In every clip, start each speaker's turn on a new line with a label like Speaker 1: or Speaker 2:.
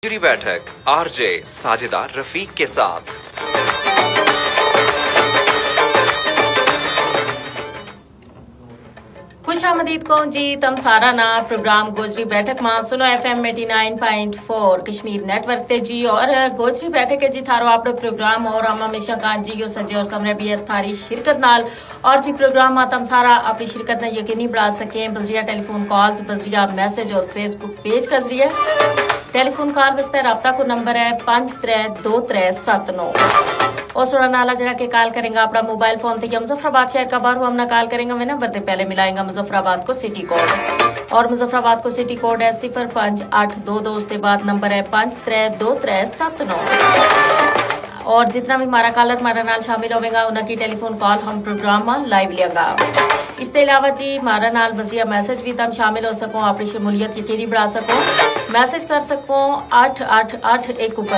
Speaker 1: गुजरी बैठक आरजे साजिदा रफीक के साथ।
Speaker 2: खुश आमदीद को जी तम सारा ना प्रोग्राम गोजरी बैठक में सुनो FM 89.4 कश्मीर नेटवर्क ते जी और गोजरी बैठक है जी थारो आपरो प्रोग्राम और हम हमेशा कान जी यो सजे और समरे भी थारी शिरकत नाल और जी प्रोग्राम में तम सारा अपनी शिरकत ने यकीनी बढ़ा सके बजरिया टेलीफोन कॉल्स बजरिया मैसेज और फेसबुक पेज का जरिए। टेलीफोन कॉल वास्ते राब्ता को नंबर है 532379 और सोना नाला जरा के कॉल करेंगे अपना मोबाइल फोन थे मुजफ्फराबाद शहर का बार हमने कॉल करेंगे वे नंबर ते पहले मिलाएंगे मुजफ्फराबाद को सिटी कोड और मुजफ्फराबाद को सिटी कोड है 05822 उसके बाद नंबर है 532379 और जितना भी हमारा कॉलर हमारा नाल शामिल होगा उनकी टेलीफोन कॉल हम प्रोग्राम में लाइव लिया। इसके अलावा जी हमारा नाल बजिया मैसेज भी तुम शामिल हो सको अपनी शमूलियत यकीनी बढ़ा सको मैसेज कर सको 8881 ऊपर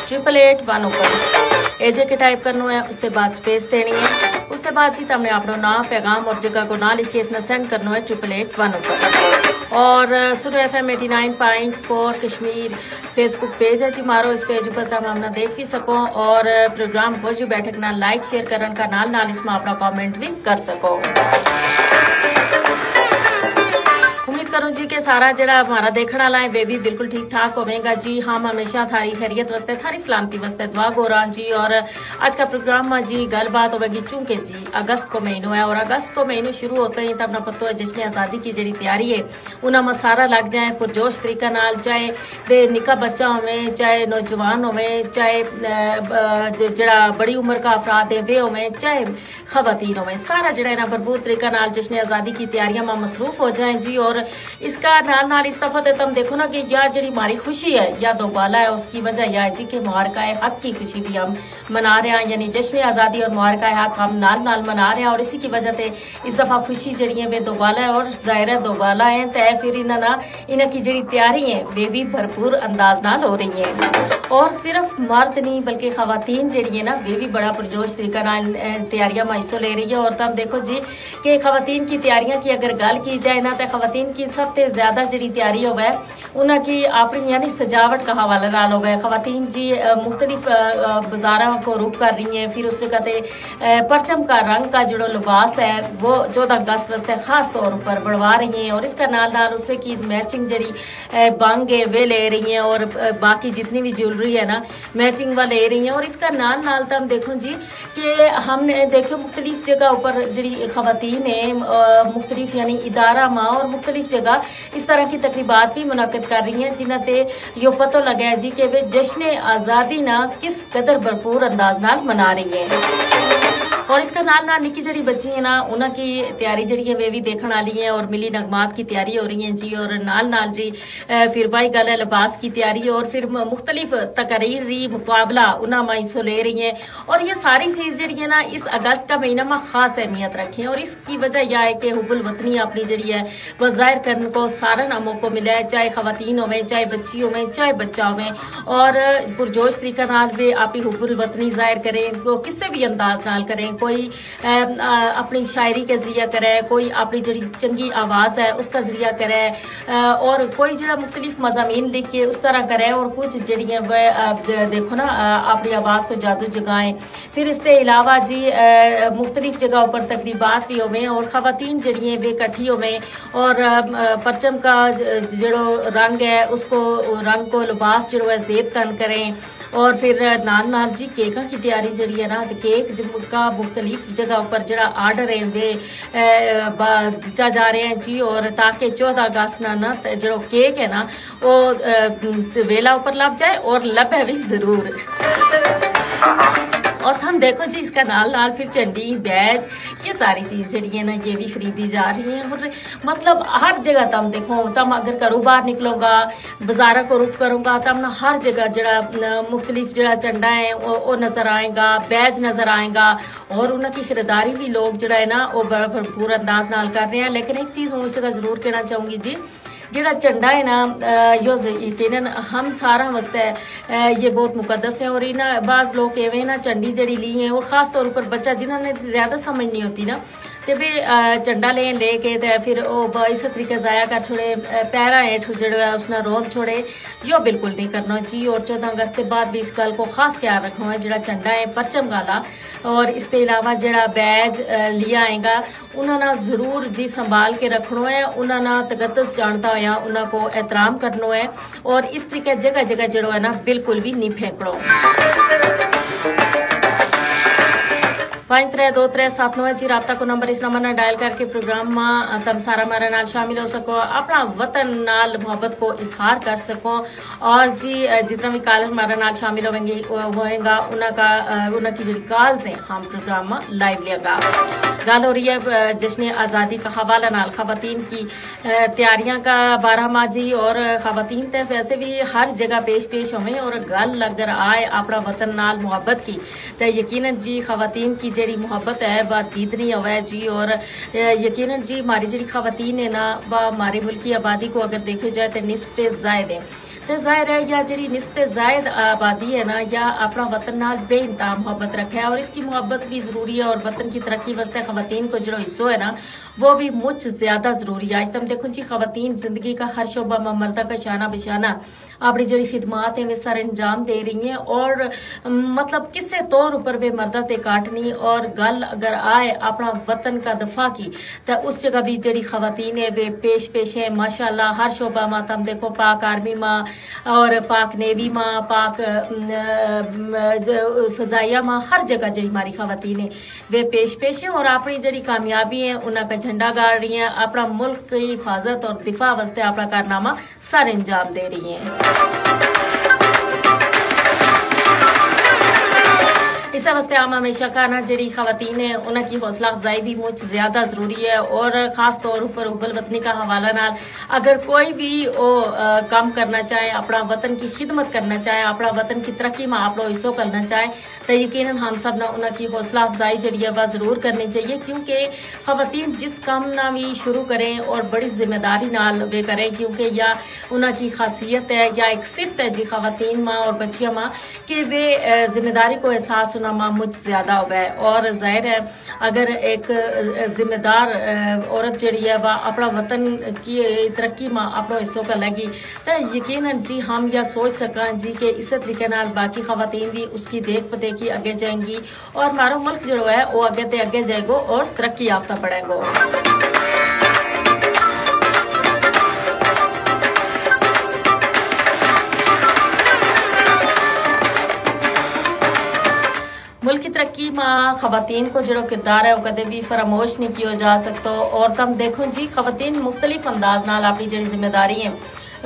Speaker 2: 8881 ऊपर एजे के टाइप करना है उसके बाद स्पेस देनी है उसके बाद जी तुमने अपना नाम पैगाम और जगह को ना लिख के इसने सेंड करना है 8881 ऊपर और सुनो FM 89.4 कश्मीर फेसबुक पेज है जी मारो इस पेज पर तुम हमने देख भी सको और प्रोग्राम गोजरी बैठक ना लाइक शेयर करने का नाल इसमें अपना कमेंट भी कर सको। उम्मीद करूं जी के सारा जरा हमारा देखने वाला है वे भी बिल्कुल ठीक ठाक होगा जी। हम हमेशा थारी खैरियत वास्ते थारी सलामती वास्ते दुआ गो रहा जी और आज का प्रोग्राम में जी गलबात होगी चूंकि जी अगस्त को महीनों है और अगस्त को महीनों शुरू होते ही तब ना पता है जश्न आजादी की जी तैयारी है उन्हें सारा लग जाए पुरजोश तरीका नाल चाहे वे निका बच्चा होवे चाहे नौजवान होवे चाहे जरा बड़ी उम्र का अफराद है वे होवे चाहे खवातीन होवे सारा जरा भरपूर तरीका नाल जश्न आजादी की तैयारियां में मसरूफ हो जाए जी। और इसका नाल इस दफा तुम देखो ना कि या जड़ी हमारी खुशी है या दोबाला है उसकी वजह यह है जी के मुबारका हक की खुशी भी हम मना रहे हैं यानी जश्न आजादी और मुबारका हक हम नाल मना रहे हैं और इसी की वजह से इस दफा खुशी जड़ी है वे दोबाला है और जाहिर है दोबाला है तय फिर इन्ह की जड़ी तैयारी है वे भी भरपूर अंदाज नाल हो रही है और सिर्फ मर्द नहीं बल्कि खवातीन जड़ी है ना वे भी बड़ा पुरजोश तरीका नाल तैयारियां में हिस्सा ले रही है। और तब देखो जी कि खवातीन की तैयारियां की अगर गल की जाए ना तो खवातीन की सबसे ज्यादा जी तैयारी हो गए उनकी अपनी यानी सजावट का हवाला नाल हो गया। खवातीन जी मुख्तलिफ बाजारों को रुक कर रही है फिर उस जगह पे परचम का रंग का जो लिबास है वो 14 अगस्त वास्ते खास तौर पर बढ़वा रही है और इसका नाल उससे की मैचिंग जड़ी बंग है वे ले रही है और बाकी जितनी भी ज्वेलरी है ना मैचिंग वाले ले रही है। और इसका नाल तुम देखो जी कि हमने देखो मुख्तलिफ जगह ऊपर जी खवातीन है मुख्तलिफ यानी इदारा माँ और मुख्तलिफ जगह इस तरह की तकरीबात भी मुनाकिद कर रही हैं जिन्हें यो पता लगा है जी कि वे जश्न आजादी ना किस कदर भरपूर अंदाज नाल मना रही है। और इसका नाल निकी जड़ी बच्ची है ना उनकी तैयारी जड़ी है वे भी देखने वाली है और मिली नगमात की तैयारी हो रही है जी। और नाल जी फिर वही गल है लिबास की तैयारी और फिर मुख्तलिफ तकरीरी मुकाबला उन्हें हिस्सा ले रही है और ये सारी चीज जड़ी है ना इस अगस्त का महीना में खास अहमियत रखी है और इसकी वजह यह है कि हुबुल वतनी अपनी जड़ी है वह जाहिर करने को सारा नामों को मिला है चाहे खवातीन होवे चाहे बच्ची होवे चाहे बच्चा होवे और पुरजोश तरीका नाल वे अपनी हुबुल वतनी जाहिर करें तो किसी भी अंदाज नाल करें कोई अपनी शायरी के जरिया करे कोई अपनी जड़ी चंगी आवाज है उसका जरिया करे और कोई जरा मुख्तलिफ मजामीन लिख के उस तरह करे और कुछ जड़ियाँ देखो ना अपनी आवाज को जादू जगाएं। फिर इसके अलावा जी मुख्तलिफ जगह पर तकरीबात भी होवे और खवातीन जड़ियाँ वे इकट्ठी होवे और परचम का जो रंग है उसको रंग को लिबास जो है जेब तन करें और फिर नाल जी केक की तैयारी जड़ी है ना केक का मुख्तलिफ जगह पर जरा आर्डर है वे दिता जा रहे हैं जी और ताकि 14 अगस्त ना जो केक है ना वो वेला ऊपर लग जाए और लबे भी जरूर। और हम देखो जी इसका नाल फिर चंडी बैज ये सारी चीज जड़ी है ना ये भी खरीदी जा रही है और मतलब हर जगह तुम देखो तुम अगर घरों बाहर निकलोगा बाजार को रुक करूंगा तब ना हर जगह जरा मुख्तलिफ जरा चंडा है वो नजर आएगा बैज नजर आएगा और उनकी खरीदारी भी लोग जरा है ना वो बड़ा भरपूर अंदाज नाल कर रहे हैं। लेकिन एक चीज मैं इसका जरूर कहना चाहूंगी जी जेड़ा झंडा है ना यो यकीनन हम सारा वास्ते ये बहुत मुकद्दस है और इन्हें बाज लोग एवं ना झंडी जड़ी ली है और खास तौर पर बच्चा जिन्होंने ज्यादा समझ नहीं होती ना ते भी झंडा लेके ते फिर वो इस तरीके जाया कर छोड़े, पैरा हेठ जो उसने रोंद छोड़े, यो बिल्कुल नहीं करना जी। और 14 अगस्त के बाद भी इस गल को खास ख्याल रखना है, जो झंडा है परचम गाला और इसके अलावा जड़ा बैज लिया आएगा उन्होंने जरूर जी संभाल के रखना है, उन्होंने तकदस जानता होया उन्होंने को एहतराम करना है और इस तरीके जगह जगह जड़ो है ना बिल्कुल भी नहीं फेंकड़ो। 532379 जी राबता को नंबर इस नंबर ने डायल करके प्रोग्राम में तम सारा मारा नाल शामिल हो सको, अपना वतन नाल मोहब्बत को इजहार कर सको और जी जितना भी कॉलर हमारा नाल शामिल होएगा उनकी जो कॉल से हम प्रोग्राम में लाइव लेगा। गल हो रही है जश्न आज़ादी का हवाला नाल खवातीन की तैयारियां का 12 माह जी और खवातीन ते वैसे भी हर जगह पेश होवे और गल अगर आए अपना वतन नाल मोहब्बत की तो यकीनन जी खवातीन की जेड़ी मोहब्बत है वह दीदनी है जी। और यकीनन जी हमारी जेड़ी खवातीन है ना वह हमारी मुल्क की आबादी को अगर देखा जाए तो निस्बत जायद है, तो जाहिर है या जी निस्बत जायद आबादी है ना या अपना वतन नाल बेइंतहा मोहब्बत रखा है और इसकी मोहब्बत भी जरूरी है और वतन की तरक्की वास्ते खवातीन को जो हिस्सों है ना वो भी मुझ ज्यादा जरूरी है। आज तुम देखो जी खवातीन जिंदगी का हर शोबा में मर्दा का शाना बिशाना अपनी जड़ी खिदमात है वे सारे अंजाम दे रही हैं और मतलब किसी तौर पर वे मर्दा ते काटनी और गल अगर आए अपना वतन का दफा की तो उस जगह भी जड़ी खवातीन है वे पेश है माशाल्लाह हर शोबा में। तुम देखो पाक आर्मी में और पाक नेवी में पाक फजाइया में हर जगह जड़ी हमारी खवातीन है वे पेश है और अपनी जड़ी कामयाबी है उनका झंडा गाड़ रही है, अपना मुल्क की हिफाजत और दिफा वास्ते अपना कारनामा सारे अंजाम दे रही है। इस वास्ते हम हमेशा कहना जी खवातीन है उनकी हौसला अफजाई भी मुझ ज्यादा जरूरी है और खास तौर पर उबल वतनी का हवाला नाल अगर कोई भी काम करना चाहे, अपना वतन की खिदमत करना चाहे, अपना वतन की तरक्की में आप लोग हिस्सों करना चाहे तो यकीनन हम सब ना उनकी हौसला अफजाई जी है वह जरूर करनी चाहिए क्योंकि खवातीन जिस काम ना भी शुरू करें और बड़ी जिम्मेदारी नाल वे करें क्योंकि या उनकी खासियत है या एक सिफत है जी खवातीन माँ और बच्चियां माँ कि वे जिम्मेदारी को एहसास मुझ ज्यादा हुआ है और जाहिर है अगर एक जिम्मेदार औरत जी है वह अपना वतन की तरक्की में अपना हिस्सों का लगी तो यकीनन जी हम यह सोच सका जी कि इस तरीके नाल बाकी खवातीन भी उसकी देख पदेखी आगे जाएंगी और हमारा मुल्क जो है वो आगे ते आगे जाएगा और तरक्की याफ्ता बढ़ेगा। मुल्क की तरक्की में खवातीन को जो किरदार है वो कदे भी फरामोश नहीं किया जा सकता और तुम देखो जी खवातीन मुख्तलिफ अंदाज नाल अपनी जी जिम्मेदारी है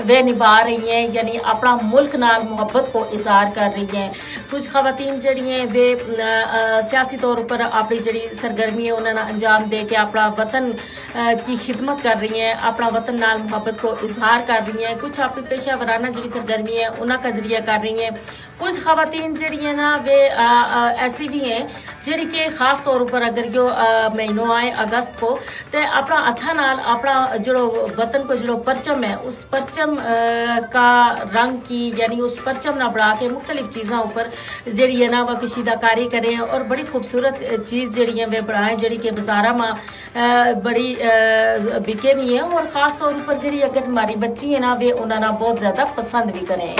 Speaker 2: वे निभा रही हैं यानी अपना मुल्क नाल मोहब्बत को इजहार कर रही हैं। कुछ खवातीन जड़ी हैं वे सियासी तौर पर अपनी जड़ी सरगर्मी है उन्होंने अंजाम दे के अपना वतन की खिदमत कर रही हैं, अपना वतन नाल मोहब्बत को इजहार कर रही हैं। कुछ अपनी पेशा वराना जी सरगर्मी है उनका जरिया कर रही हैं। कुछ खवातीन जड़ी है ना वे ऐसी भी हैं जड़ी के खास तौर पर अगर जो महीनों आए अगस्त को तो अपना हथा नाल अपना जो वतन को जो परचम है उस परचम का रंग की यानी उस परचम ना बढ़ा के मुख्तलिफ चीज़ों ऊपर जड़ी है ना वह कशीदाकारी करें और बड़ी खूबसूरत चीज़ जड़ी है वे बढ़ाएं जड़ी के बाजारा में बड़ी बिके भी है और खास तौर पर जड़ी अगर हमारी बच्ची है ना वे उन्होंने बहुत ज्यादा पसंद भी करें।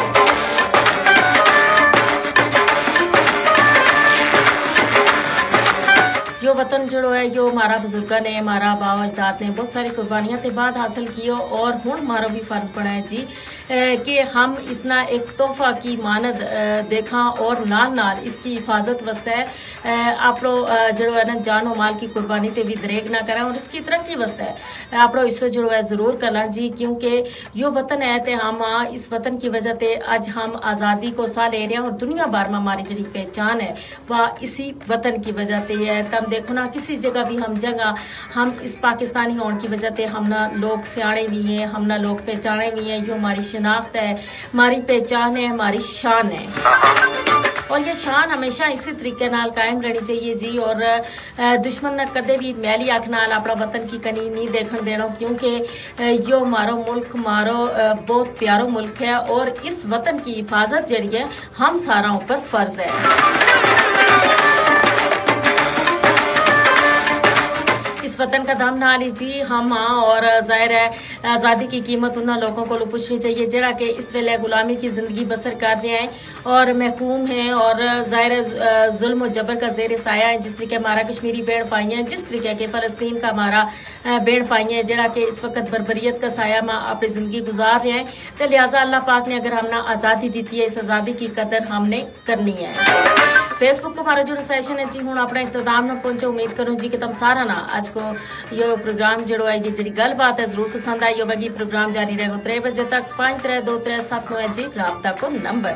Speaker 2: यो वतन जो है यो हमारा बुजुर्गों ने हमारा बाबा अजदाद ने बहुत सारी कुर्बानियां के बाद हासिल की और हुण हमारा भी फर्ज बना है जी कि हम इसना एक तोहफा की मानद देखा और नाल नाल इसकी हिफाजत वास्ते आप लोग जो है ना जान और माल की कुर्बानी ते भी दरेग ना करें और इसकी तरक्की वास्ते आप लोग इससे जो है जरूर करना जी क्योंकि यो वतन है ते हम इस वतन की वजह से आज हम आज़ादी को सा ले रहे हैं और दुनिया भर में हमारी जी पहचान है वह इसी वतन की वजह से है। तब देखो ना किसी जगह भी हम इस पाकिस्तानी होने की वजह से हम ना लोग सियाणे भी हैं, हम ना लोग पहचाने भी हैं। जो हमारी शनाख्त है, हमारी पहचान है, हमारी शान है और ये शान हमेशा इसी तरीके नाल कायम रहनी चाहिए जी। और दुश्मन ने कदे भी मैली अख नाल अपना वतन की कनी नहीं देखने देना क्योंकि यो हमारो मुल्क हमारो बहुत प्यारो मुल्क है और इस वतन की हिफाजत जड़ी है हम सारा ऊपर फर्ज है। इस इस वतन का दाम ना लीजिए हम और जाहिर है आजादी की कीमत उन लोगों को पूछनी चाहिए जरा कि इस वेले गुलामी की जिंदगी बसर कर रहे हैं और महकूम हैं और जाहिर जुल्म और जबर का जेर साया है। जिस तरीके हमारा कश्मीरी बेड़ पाई है, जिस तरीके के फलस्तीन का हमारा बेड़ पाई है जरा कि इस वक्त बरबरीत का साया अपनी जिंदगी गुजार रहे हैं, तो लिहाजा अल्लाह पाक ने अगर हमने आजादी दी है, इस आजादी की कदर हमने करनी है। फेसबुक को हमारा जो सेशन है जी हूँ अपना इख्तिताम में पहुंचे। उम्मीद करूँ जी कि तुम सारा ना आज को यो प्रोग्राम जो है ये जी गलबात है जरूर पसंद आई होगी। प्रोग्राम जारी रहेगा 3 बजे तक 532379 जी राबता को नंबर।